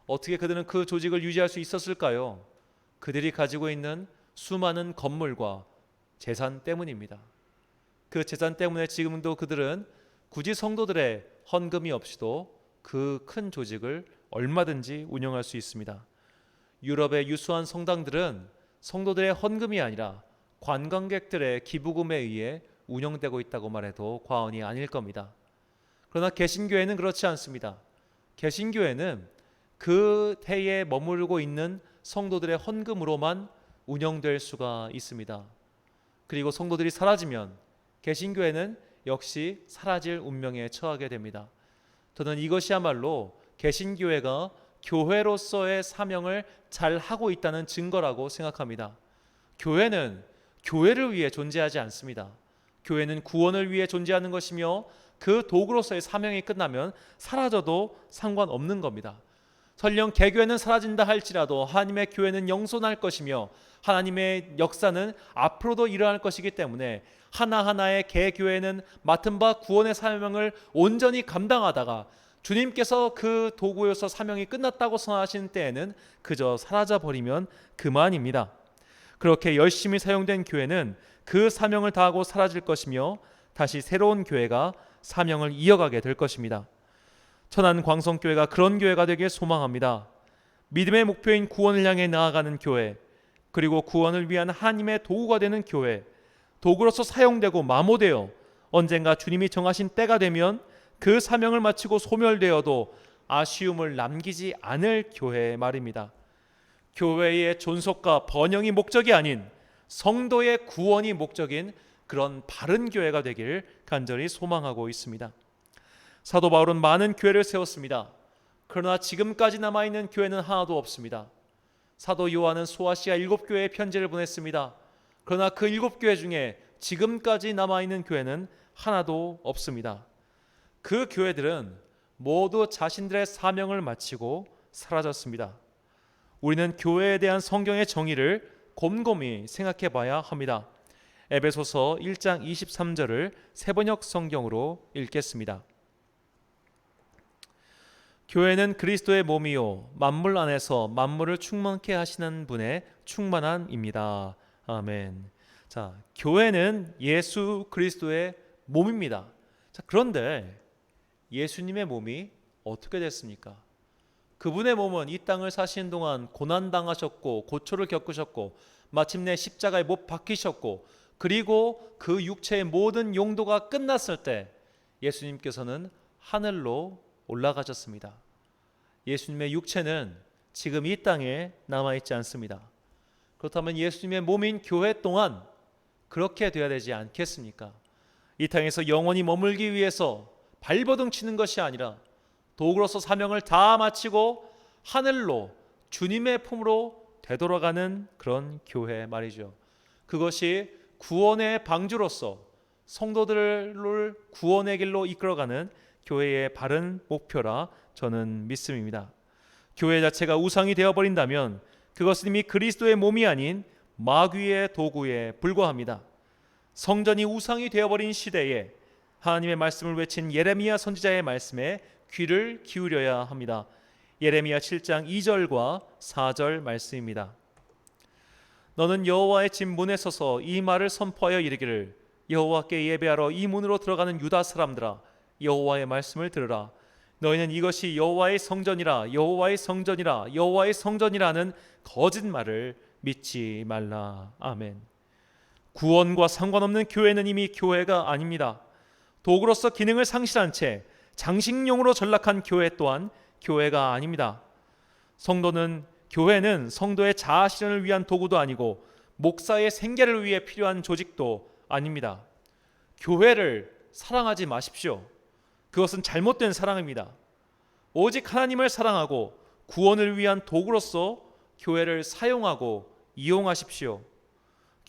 [SPEAKER 1] 어떻게 그들은 그 조직을 유지할 수 있었을까요? 그들이 가지고 있는 수많은 건물과 재산 때문입니다. 그 재산 때문에 지금도 그들은 굳이 성도들의 헌금이 없이도 그 큰 조직을 얼마든지 운영할 수 있습니다. 유럽의 유수한 성당들은 성도들의 헌금이 아니라 관광객들의 기부금에 의해 운영되고 있다고 말해도 과언이 아닐 겁니다. 그러나 개신교회는 그렇지 않습니다. 개신교회는 그 해에 머물고 있는 성도들의 헌금으로만 운영될 수가 있습니다. 그리고 성도들이 사라지면 개신교회는 역시 사라질 운명에 처하게 됩니다. 저는 이것이야말로 개신교회가 교회로서의 사명을 잘 하고 있다는 증거라고 생각합니다. 교회는 교회를 위해 존재하지 않습니다. 교회는 구원을 위해 존재하는 것이며 그 도구로서의 사명이 끝나면 사라져도 상관없는 겁니다. 설령 개교회는 사라진다 할지라도 하나님의 교회는 영존할 것이며 하나님의 역사는 앞으로도 일어날 것이기 때문에 하나하나의 개교회는 맡은 바 구원의 사명을 온전히 감당하다가 주님께서 그 도구여서 사명이 끝났다고 선언하시는 때에는 그저 사라져버리면 그만입니다. 그렇게 열심히 사용된 교회는 그 사명을 다하고 사라질 것이며 다시 새로운 교회가 사명을 이어가게 될 것입니다. 천안 광성교회가 그런 교회가 되길 소망합니다. 믿음의 목표인 구원을 향해 나아가는 교회, 그리고 구원을 위한 하나님의 도구가 되는 교회, 도구로서 사용되고 마모되어 언젠가 주님이 정하신 때가 되면 그 사명을 마치고 소멸되어도 아쉬움을 남기지 않을 교회 말입니다. 교회의 존속과 번영이 목적이 아닌 성도의 구원이 목적인 그런 바른 교회가 되길 간절히 소망하고 있습니다. 사도 바울은 많은 교회를 세웠습니다. 그러나 지금까지 남아있는 교회는 하나도 없습니다. 사도 요한은 소아시아 7교회에 편지를 보냈습니다. 그러나 그 7교회 중에 지금까지 남아있는 교회는 하나도 없습니다. 그 교회들은 모두 자신들의 사명을 마치고 사라졌습니다. 우리는 교회에 대한 성경의 정의를 곰곰이 생각해 봐야 합니다. 에베소서 1장 23절을 세번역 성경으로 읽겠습니다. 교회는 그리스도의 몸이요 만물 안에서 만물을 충만케 하시는 분의 충만함입니다. 아멘. 자, 교회는 예수 그리스도의 몸입니다. 자, 그런데 예수님의 몸이 어떻게 됐습니까? 그분의 몸은 이 땅을 사시는 동안 고난당하셨고 고초를 겪으셨고 마침내 십자가에 못 박히셨고 그리고 그 육체의 모든 용도가 끝났을 때 예수님께서는 하늘로 올라가셨습니다. 예수님의 육체는 지금 이 땅에 남아있지 않습니다. 그렇다면 예수님의 몸인 교회 또한 그렇게 되어야 되지 않겠습니까? 이 땅에서 영원히 머물기 위해서 발버둥 치는 것이 아니라 도구로서 사명을 다 마치고 하늘로 주님의 품으로 되돌아가는 그런 교회 말이죠. 그것이 구원의 방주로서 성도들을 구원의 길로 이끌어가는 교회의 바른 목표라 저는 믿습니다. 교회 자체가 우상이 되어버린다면 그것은 이미 그리스도의 몸이 아닌 마귀의 도구에 불과합니다. 성전이 우상이 되어버린 시대에 하나님의 말씀을 외친 예레미야 선지자의 말씀에 귀를 기울여야 합니다. 예레미야 7장 2절과 4절 말씀입니다. 너는 여호와의 집 문에 서서 이 말을 선포하여 이르기를 여호와께 예배하러 이 문으로 들어가는 유다 사람들아 여호와의 말씀을 들으라. 너희는 이것이 여호와의 성전이라 여호와의 성전이라 여호와의 성전이라는 거짓말을 믿지 말라. 아멘. 구원과 상관없는 교회는 이미 교회가 아닙니다. 도구로서 기능을 상실한 채 장식용으로 전락한 교회 또한 교회가 아닙니다. 교회는 성도의 자아 실현을 위한 도구도 아니고 목사의 생계를 위해 필요한 조직도 아닙니다. 교회를 사랑하지 마십시오. 그것은 잘못된 사랑입니다. 오직 하나님을 사랑하고 구원을 위한 도구로서 교회를 사용하고 이용하십시오.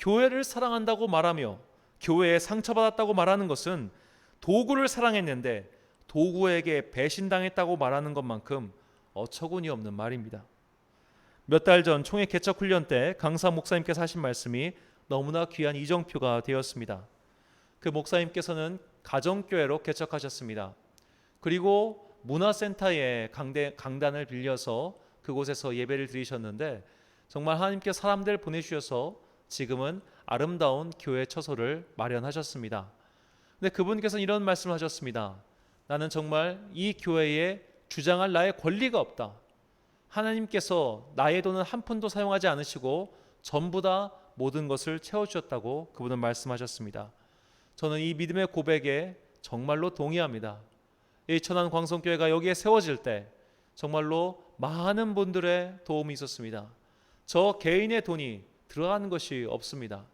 [SPEAKER 1] 교회를 사랑한다고 말하며 교회에 상처받았다고 말하는 것은 도구를 사랑했는데 도구에게 배신당했다고 말하는 것만큼 어처구니 없는 말입니다. 몇 달 전 총회 개척 훈련 때 강사 목사님께서 하신 말씀이 너무나 귀한 이정표가 되었습니다. 그 목사님께서는 가정교회로 개척하셨습니다. 그리고 문화센터에 강단을 빌려서 그곳에서 예배를 드리셨는데 정말 하나님께 사람들 보내주셔서 지금은 아름다운 교회 처소를 마련하셨습니다. 근데 그분께서는 이런 말씀을 하셨습니다. 나는 정말 이 교회에 주장할 나의 권리가 없다. 하나님께서 나의 돈은 한 푼도 사용하지 않으시고 전부 다 모든 것을 채워주셨다고 그분은 말씀하셨습니다. 저는 이 믿음의 고백에 정말로 동의합니다. 이 천안 광성교회가 여기에 세워질 때 정말로 많은 분들의 도움이 있었습니다. 저 개인의 돈이 들어가는 것이 없습니다.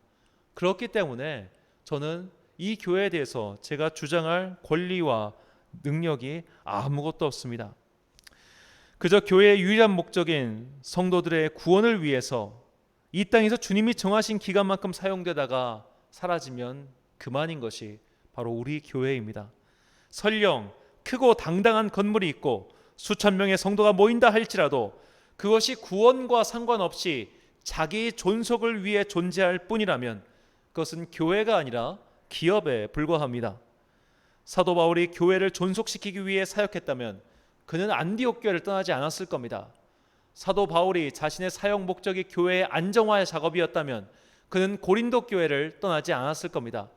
[SPEAKER 1] 그렇기 때문에 저는 이 교회에 대해서 제가 주장할 권리와 능력이 아무것도 없습니다. 그저 교회의 유일한 목적인 성도들의 구원을 위해서 이 땅에서 주님이 정하신 기간만큼 사용되다가 사라지면 그만인 것이 바로 우리 교회입니다. 설령 크고 당당한 건물이 있고 수천 명의 성도가 모인다 할지라도 그것이 구원과 상관없이 자기 존속을 위해 존재할 뿐이라면 그것은 교회가 아니라 기업에 불과합니다. 사도 바울이 교회를 존속시키기 위해 사역했다면 그는 안디옥 교회를 떠나지 않았을 겁니다. 사도 바울이 자신의 사역 목적이 교회의 안정화 작업이었다면 그는 고린도 교회를 떠나지 않았을 겁니다.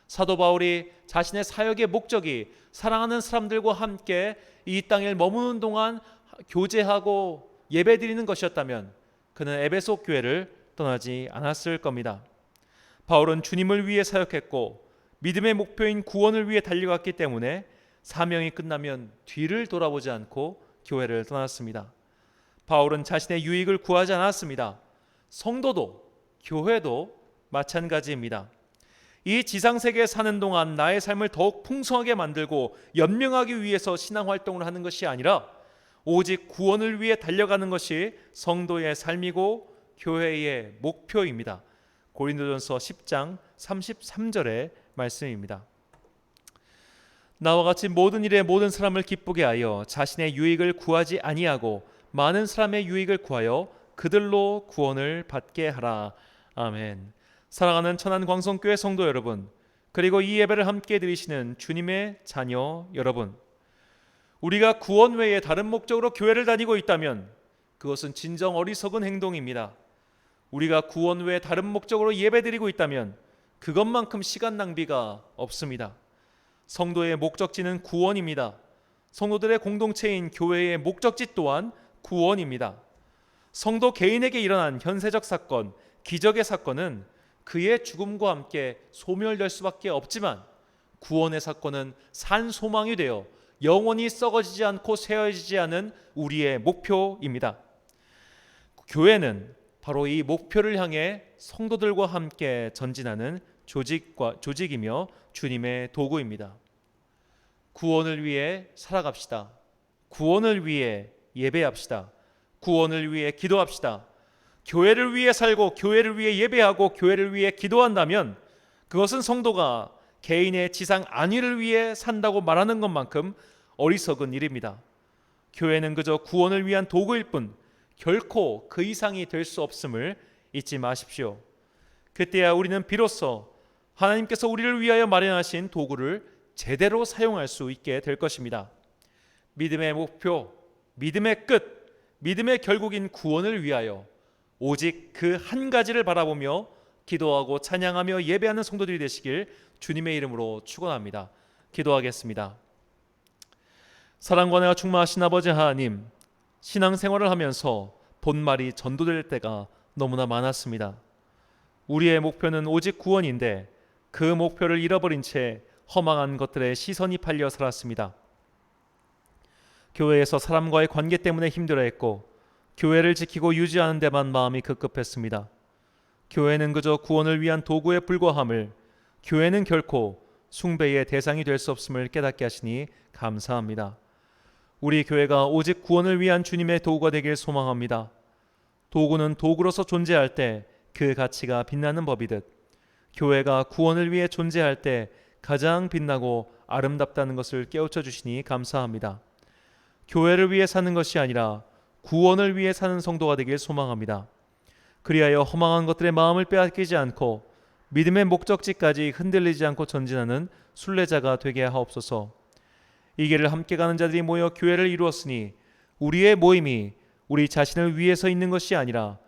[SPEAKER 1] 사도 바울이 자신의 사역의 목적이 사랑하는 사람들과 함께 이 땅에 머무는 동안 교제하고 예배드리는 것이었다면 그는 에베소 교회를 떠나지 않았을 겁니다. 바울은 주님을 위해 사역했고 믿음의 목표인 구원을 위해 달려갔기 때문에 사명이 끝나면 뒤를 돌아보지 않고 교회를 떠났습니다. 바울은 자신의 유익을 구하지 않았습니다. 성도도 교회도 마찬가지입니다. 이 지상세계에 사는 동안 나의 삶을 더욱 풍성하게 만들고 연명하기 위해서 신앙활동을 하는 것이 아니라 오직 구원을 위해 달려가는 것이 성도의 삶이고 교회의 목표입니다. 고린도전서 10장 33절의 말씀입니다. 나와 같이 모든 일에 모든 사람을 기쁘게 하여 자신의 유익을 구하지 아니하고 많은 사람의 유익을 구하여 그들로 구원을 받게 하라. 아멘. 사랑하는 천안광성교회 성도 여러분, 그리고 이 예배를 함께 드리시는 주님의 자녀 여러분, 우리가 구원 외에 다른 목적으로 교회를 다니고 있다면 그것은 진정 어리석은 행동입니다. 우리가 구원 외에 다른 목적으로 예배드리고 있다면 그것만큼 시간 낭비가 없습니다. 성도의 목적지는 구원입니다. 성도들의 공동체인 교회의 목적지 또한 구원입니다. 성도 개인에게 일어난 현세적 사건, 기적의 사건은 그의 죽음과 함께 소멸될 수밖에 없지만 구원의 사건은 산 소망이 되어 영원히 썩어지지 않고 쇠어지지 않은 우리의 목표입니다. 교회는 바로 이 목표를 향해 성도들과 함께 전진하는 조직이며 주님의 도구입니다. 구원을 위해 살아갑시다. 구원을 위해 예배합시다. 구원을 위해 기도합시다. 교회를 위해 살고 교회를 위해 예배하고 교회를 위해 기도한다면 그것은 성도가 개인의 지상 안위를 위해 산다고 말하는 것만큼 어리석은 일입니다. 교회는 그저 구원을 위한 도구일 뿐 결코 그 이상이 될 수 없음을 잊지 마십시오. 그때야 우리는 비로소 하나님께서 우리를 위하여 마련하신 도구를 제대로 사용할 수 있게 될 것입니다. 믿음의 목표, 믿음의 끝, 믿음의 결국인 구원을 위하여 오직 그 한 가지를 바라보며 기도하고 찬양하며 예배하는 성도들이 되시길 주님의 이름으로 축원합니다. 기도하겠습니다. 사랑과 은혜가 충만하신 아버지 하나님, 신앙생활을 하면서 본말이 전도될 때가 너무나 많았습니다. 우리의 목표는 오직 구원인데 그 목표를 잃어버린 채 허망한 것들에 시선이 팔려 살았습니다. 교회에서 사람과의 관계 때문에 힘들어했고 교회를 지키고 유지하는 데만 마음이 급급했습니다. 교회는 그저 구원을 위한 도구에 불과함을, 교회는 결코 숭배의 대상이 될 수 없음을 깨닫게 하시니 감사합니다. 우리 교회가 오직 구원을 위한 주님의 도구가 되길 소망합니다. 도구는 도구로서 존재할 때 그 가치가 빛나는 법이듯 교회가 구원을 위해 존재할 때 가장 빛나고 아름답다는 것을 깨우쳐 주시니 감사합니다. 교회를 위해 사는 것이 아니라 구원을 위해 사는 성도가 되길 소망합니다. 그리하여 허망한 것들의 마음을 빼앗기지 않고 믿음의 목적지까지 흔들리지 않고 전진하는 순례자가 되게 하옵소서. 이 길을 함께 가는 자들이 모여 교회를 이루었으니 우리의 모임이 우리 자신을 위해서 있는 것이 아니라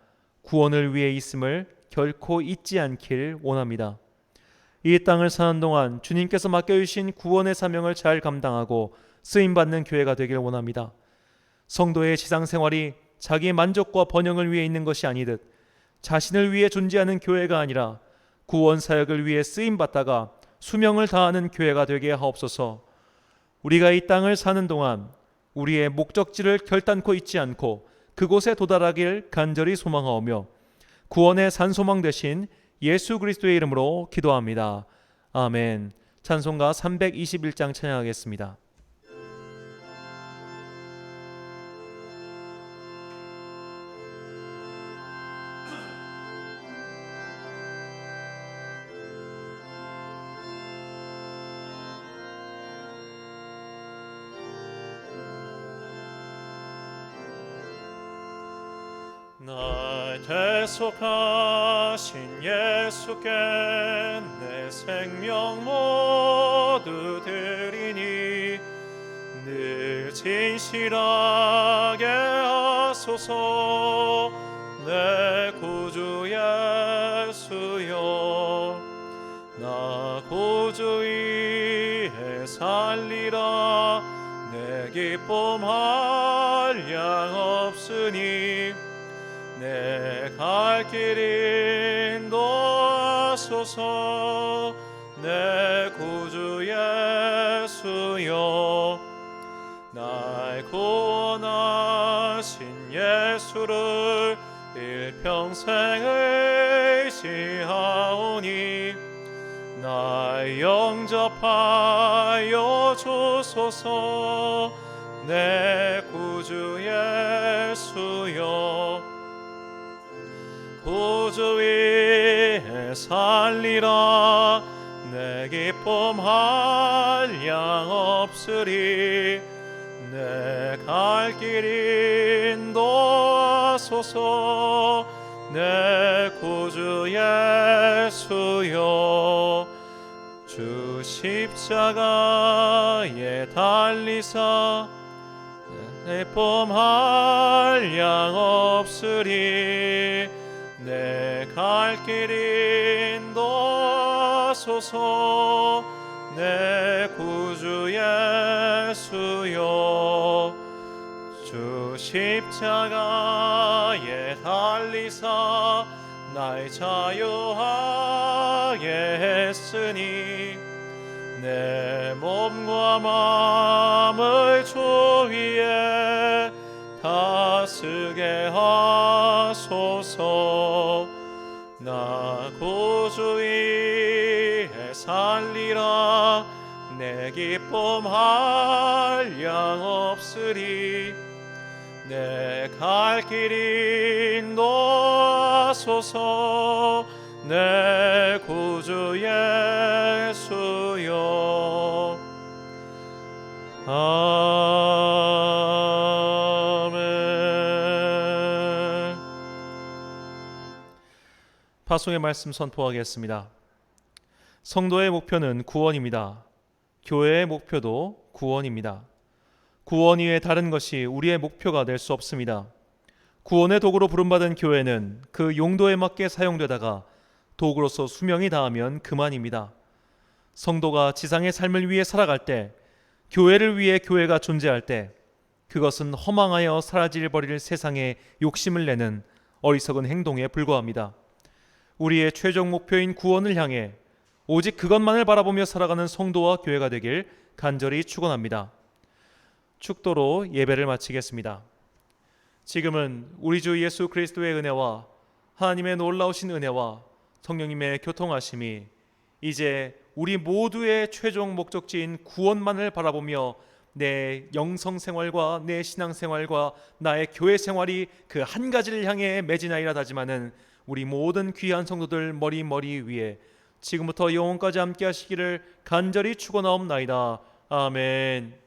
[SPEAKER 1] 구원을 위해 있음을 결코 잊지 않길 원합니다. 이 땅을 사는 동안 주님께서 맡겨주신 구원의 사명을 잘 감당하고 쓰임받는 교회가 되길 원합니다. 성도의 지상생활이 자기의 만족과 번영을 위해 있는 것이 아니듯 자신을 위해 존재하는 교회가 아니라 구원 사역을 위해 쓰임받다가 수명을 다하는 교회가 되게 하옵소서. 우리가 이 땅을 사는 동안 우리의 목적지를 결단코 잊지 않고 그곳에 도달하길 간절히 소망하오며 구원의 산소망 되신 예수 그리스도의 이름으로 기도합니다. 아멘. 찬송가 321장 찬양하겠습니다. 날 대속하신 예수께 내 생명 모두 드리니 늘 진실하게 하소서. 내 구주 예수여, 나 고주의에 살리라. 내 기쁨 한량 없으니 내 갈 길 인도하소서. 내 구주 예수여, 날 구원하신 예수를 일평생 의지하오니 날 영접하여 주소서. 내 구주 예수여, 구주 위에 살리라. 내 기쁨 한량 없으리. 내 갈 길 인도하소서. 내 구주 예수여, 주 십자가에 달리사 내 기쁨 한량 없으리. 내 갈 길 인도하소서. 내 구주 예수여, 주 십자가에 달리사 날 자유하게 했으니 내 몸과 마음을 주 위에 다스게 하소서. 나 구주 위에 살리라. 내 기쁨 한량 없으리. 내 갈 길 인도하소서. 내 구주 예수여. 아멘. 파송의 말씀 선포하겠습니다. 성도의 목표는 구원입니다. 교회의 목표도 구원입니다. 구원 이외에 다른 것이 우리의 목표가 될 수 없습니다. 구원의 도구로 부름받은 교회는 그 용도에 맞게 사용되다가 도구로서 수명이 다하면 그만입니다. 성도가 지상의 삶을 위해 살아갈 때, 교회를 위해 교회가 존재할 때, 그것은 허망하여 사라질 버릴 세상에 욕심을 내는 어리석은 행동에 불과합니다. 우리의 최종 목표인 구원을 향해 오직 그것만을 바라보며 살아가는 성도와 교회가 되길 간절히 축원합니다. 축도로 예배를 마치겠습니다. 지금은 우리 주 예수 그리스도의 은혜와 하나님의 놀라우신 은혜와 성령님의 교통하심이 이제 우리 모두의 최종 목적지인 구원만을 바라보며 내 영성생활과 내 신앙생활과 나의 교회 생활이 그 한 가지를 향해 매진하리라 다짐하는 우리 모든 귀한 성도들 머리 위에 지금부터 영원까지 함께 하시기를 간절히 축원하옵나이다. 아멘.